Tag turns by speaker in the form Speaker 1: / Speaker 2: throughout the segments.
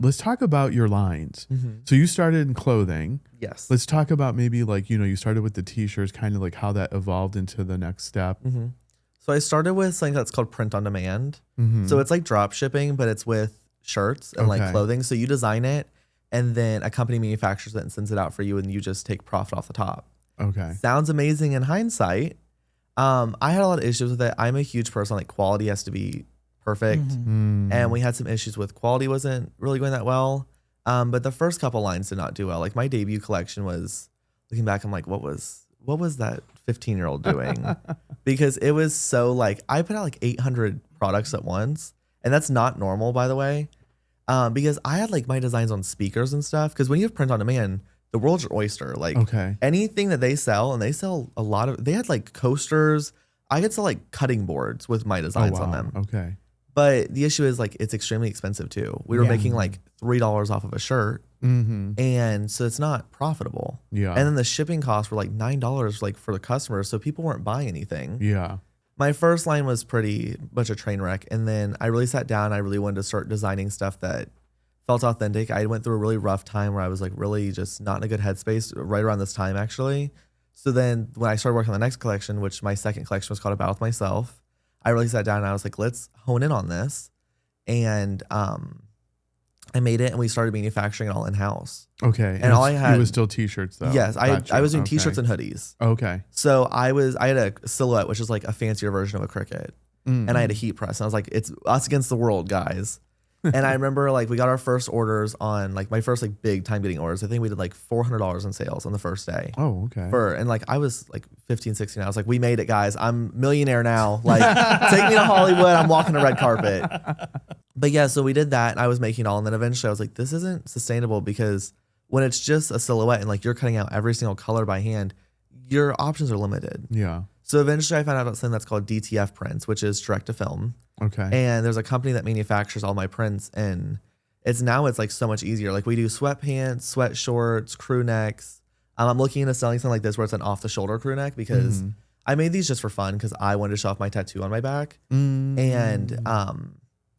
Speaker 1: let's talk about your lines. So you started in clothing.
Speaker 2: Yes.
Speaker 1: Let's talk about maybe like, you started with the t-shirts, kind of like how that evolved into the next step.
Speaker 2: So I started with something that's called print on demand. So it's like drop shipping, but it's with shirts and like clothing. So you design it and then a company manufactures it and sends it out for you and you just take profit off the top.
Speaker 1: Okay.
Speaker 2: Sounds amazing in hindsight. I had a lot of issues with it. I'm a huge person, like quality has to be perfect. And we had some issues with quality wasn't really going that well. But the first couple lines did not do well. Like my debut collection was, looking back, I'm like, what was that 15-year-old doing? Because it was so like, I put out like 800 products at once. And that's not normal, by the way. Because I had like my designs on speakers and stuff. Because when you have print on demand, the world's your oyster. Like anything that they sell, and they sell a lot of, they had like coasters. I could sell like cutting boards with my designs on them.
Speaker 1: Okay.
Speaker 2: But the issue is like, it's extremely expensive too. We were making like $3 off of a shirt. And so it's not profitable.
Speaker 1: Yeah.
Speaker 2: And then the shipping costs were like $9 like for the customers. So people weren't buying anything.
Speaker 1: Yeah.
Speaker 2: My first line was pretty much a train wreck. And then I really sat down. I really wanted to start designing stuff that felt authentic. I went through a really rough time where I was like really just not in a good headspace right around this time actually. So then when I started working on the next collection, which my second collection was called About With Myself, I really sat down and I was like, let's hone in on this. And I made it and we started manufacturing it all in-house.
Speaker 1: Okay.
Speaker 2: And all I had...
Speaker 1: It was still t-shirts though.
Speaker 2: Yes. I was doing t-shirts and hoodies.
Speaker 1: Okay.
Speaker 2: So I had a silhouette, which is like a fancier version of a cricket. And I had a heat press. And I was like, it's us against the world, guys. And I remember like we got our first orders on like my first like big time getting orders. I think we did like $400 in sales on the first day.
Speaker 1: Oh, okay.
Speaker 2: And like I was like 15, 16. I was like, we made it, guys. I'm millionaire now. Like take me to Hollywood. I'm walking the red carpet. But yeah, so we did that and I was making it all. And then eventually I was like, this isn't sustainable because when it's just a silhouette and like you're cutting out every single color by hand, your options are limited.
Speaker 1: Yeah.
Speaker 2: So eventually I found out about something that's called DTF prints, which is direct to film.
Speaker 1: Okay.
Speaker 2: And there's a company that manufactures all my prints and it's like so much easier. Like we do sweatpants, sweat shorts, crew necks. I'm looking into selling something like this where it's an off the shoulder crew neck because I made these just for fun because I wanted to show off my tattoo on my back. And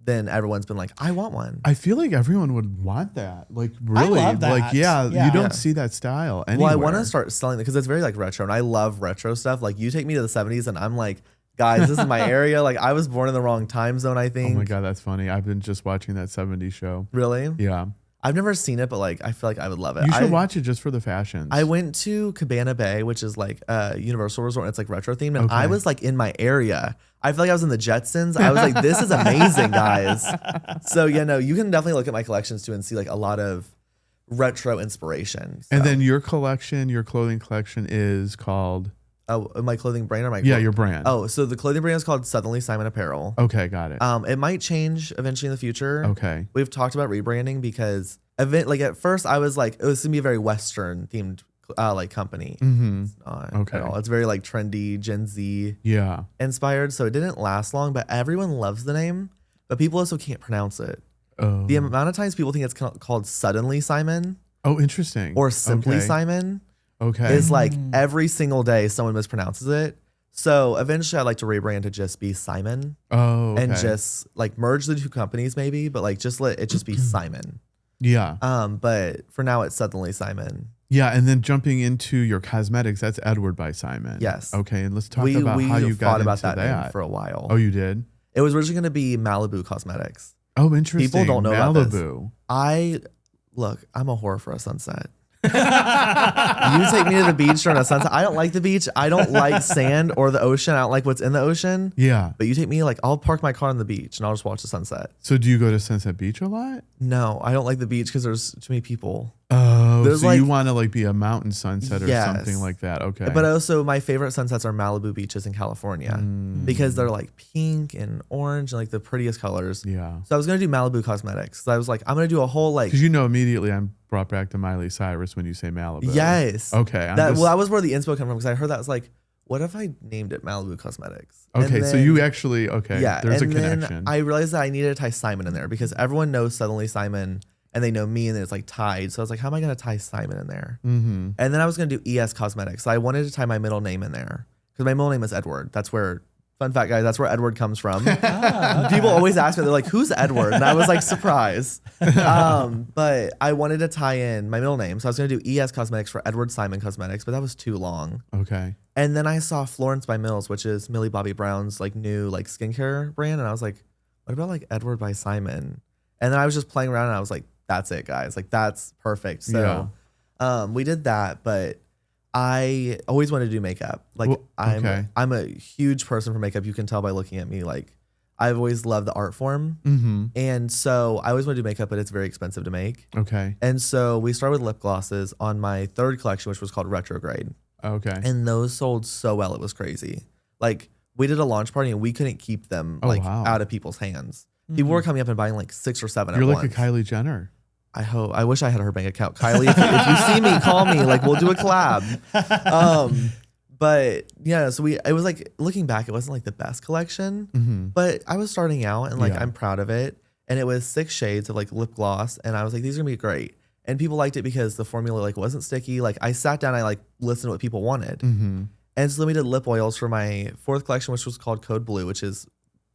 Speaker 2: then everyone's been like, I want one.
Speaker 1: I feel like everyone would want that. Like really,
Speaker 3: I love that.
Speaker 1: like you don't see that style anywhere.
Speaker 2: Well, I want to start selling it because it's very like retro, and I love retro stuff. Like you take me to the 70s, and I'm like, guys, this is my area. Like I was born in the wrong time zone, I think.
Speaker 1: Oh my god, that's funny. I've been just watching that 70s show.
Speaker 2: Really?
Speaker 1: Yeah.
Speaker 2: I've never seen it, but like I feel like I would love it.
Speaker 1: You should watch it just for the fashions.
Speaker 2: I went to Cabana Bay, which is like a Universal Resort. And it's like retro themed, and I was like in my area. I feel like I was in the Jetsons. I was like, this is amazing, guys. So yeah, no, you can definitely look at my collections too and see like a lot of retro inspiration. So.
Speaker 1: And then your clothing collection is called.
Speaker 2: Oh, my clothing brand or my
Speaker 1: your brand.
Speaker 2: Oh, so the clothing brand is called Suddenly Simon Apparel.
Speaker 1: Okay, got it.
Speaker 2: It might change eventually in the future.
Speaker 1: Okay.
Speaker 2: We've talked about rebranding because like at first I was like, it was gonna be a very Western themed like company. It's not at all. It's very like trendy, Gen Z inspired. So it didn't last long, but everyone loves the name, but people also can't pronounce it. The amount of times people think it's called Suddenly Simon.
Speaker 1: Oh, interesting.
Speaker 2: Or Simply Simon.
Speaker 1: Okay.
Speaker 2: Is like every single day someone mispronounces it. So eventually I'd like to rebrand to just be Simon.
Speaker 1: Oh, okay.
Speaker 2: And just like merge the two companies maybe, but like just let it just be Simon.
Speaker 1: Yeah.
Speaker 2: But for now it's Suddenly Simon.
Speaker 1: Yeah, and then jumping into your cosmetics, that's Edward by Simon.
Speaker 2: Yes.
Speaker 1: Okay, and let's talk about how you got into
Speaker 2: that name for a while.
Speaker 1: Oh, you did?
Speaker 2: It was originally going to be Malibu Cosmetics.
Speaker 1: Oh, interesting.
Speaker 2: People don't know
Speaker 1: Malibu.
Speaker 2: About this. I'm a whore for a sunset. You take me to the beach during a sunset. I don't like the beach. I don't like sand or the ocean. I don't like what's in the ocean.
Speaker 1: Yeah.
Speaker 2: But you take me, like, I'll park my car on the beach and I'll just watch the sunset.
Speaker 1: So do you go to Sunset Beach a lot?
Speaker 2: No, I don't like the beach because there's too many people.
Speaker 1: Oh, so like, you want to like be a mountain sunset or something like that. Okay.
Speaker 2: But also my favorite sunsets are Malibu beaches in California because they're like pink and orange and like the prettiest colors.
Speaker 1: Yeah.
Speaker 2: So I was going to do Malibu Cosmetics. So I was like, I'm going to do a whole like.
Speaker 1: Because immediately I'm brought back to Miley Cyrus when you say Malibu.
Speaker 2: Yes.
Speaker 1: Okay.
Speaker 2: That was where the inspo came from because I heard that was like, what if I named it Malibu Cosmetics?
Speaker 1: Okay,
Speaker 2: then,
Speaker 1: so you actually,
Speaker 2: yeah,
Speaker 1: there's a
Speaker 2: and
Speaker 1: connection.
Speaker 2: Then I realized that I needed to tie Simon in there because everyone knows Suddenly Simon and they know me and then it's like tied. So I was like, how am I going to tie Simon in there? And then I was going to do ES Cosmetics. So I wanted to tie my middle name in there because my middle name is Edward. That's where Fun fact, guys, that's where Edward comes from.
Speaker 3: Okay.
Speaker 2: People always ask me, they're like, who's Edward? And I was like, surprise. But I wanted to tie in my middle name. So I was going to do ES Cosmetics for Edward Simon Cosmetics, but that was too long.
Speaker 1: Okay.
Speaker 2: And then I saw Florence by Mills, which is Millie Bobby Brown's like new like skincare brand. And I was like, what about like Edward by Simon? And then I was just playing around and I was like, that's it, guys. Like, that's perfect. So we did that, but I always wanted to do makeup. Like
Speaker 1: Well, okay.
Speaker 2: I'm a huge person for makeup. You can tell by looking at me. Like I've always loved the art form.
Speaker 1: Mm-hmm.
Speaker 2: And so I always want to do makeup, but it's very expensive to make.
Speaker 1: Okay.
Speaker 2: And so we started with lip glosses on my third collection, which was called Retrograde.
Speaker 1: Okay.
Speaker 2: And those sold so well. It was crazy. Like we did a launch party and we couldn't keep them
Speaker 1: wow.
Speaker 2: out of people's hands. People were coming up and buying like 6 or 7
Speaker 1: You're
Speaker 2: at
Speaker 1: like
Speaker 2: once.
Speaker 1: a Kylie Jenner.
Speaker 2: I wish I had her bank account. Kylie, if you see me, call me. Like we'll do a collab. But yeah, so it was like looking back, it wasn't like the best collection,
Speaker 1: Mm-hmm.
Speaker 2: but I was starting out and like
Speaker 1: Yeah.
Speaker 2: I'm proud of it. And it was 6 shades of like lip gloss, and I was like, these are gonna be great. And people liked it because the formula like wasn't sticky. Like I sat down, I like listened to what people wanted.
Speaker 1: Mm-hmm.
Speaker 2: And so then we did lip oils for my 4th collection, which was called Code Blue, which is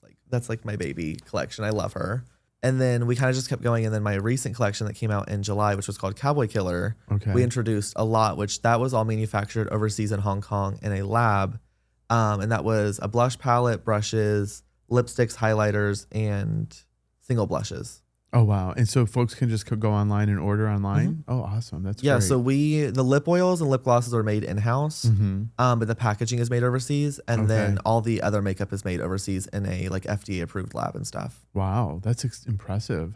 Speaker 2: like that's like my baby collection. I love her. And then we kind of just kept going. And then my recent collection that came out in July, which was called Cowboy Killer,
Speaker 1: Okay.
Speaker 2: we introduced a lot, which that was all manufactured overseas in Hong Kong in a lab. And that was a blush palette, brushes, lipsticks, highlighters, and single blushes.
Speaker 1: Oh wow! And so folks can just go online and order online. Oh, awesome! That's
Speaker 2: Yeah,
Speaker 1: great.
Speaker 2: so the lip oils and lip glosses are made in-house,
Speaker 1: Mm-hmm.
Speaker 2: but the packaging is made overseas. And then
Speaker 1: Okay.
Speaker 2: all the other makeup is made overseas in a like FDA approved lab and stuff.
Speaker 1: Wow, that's impressive.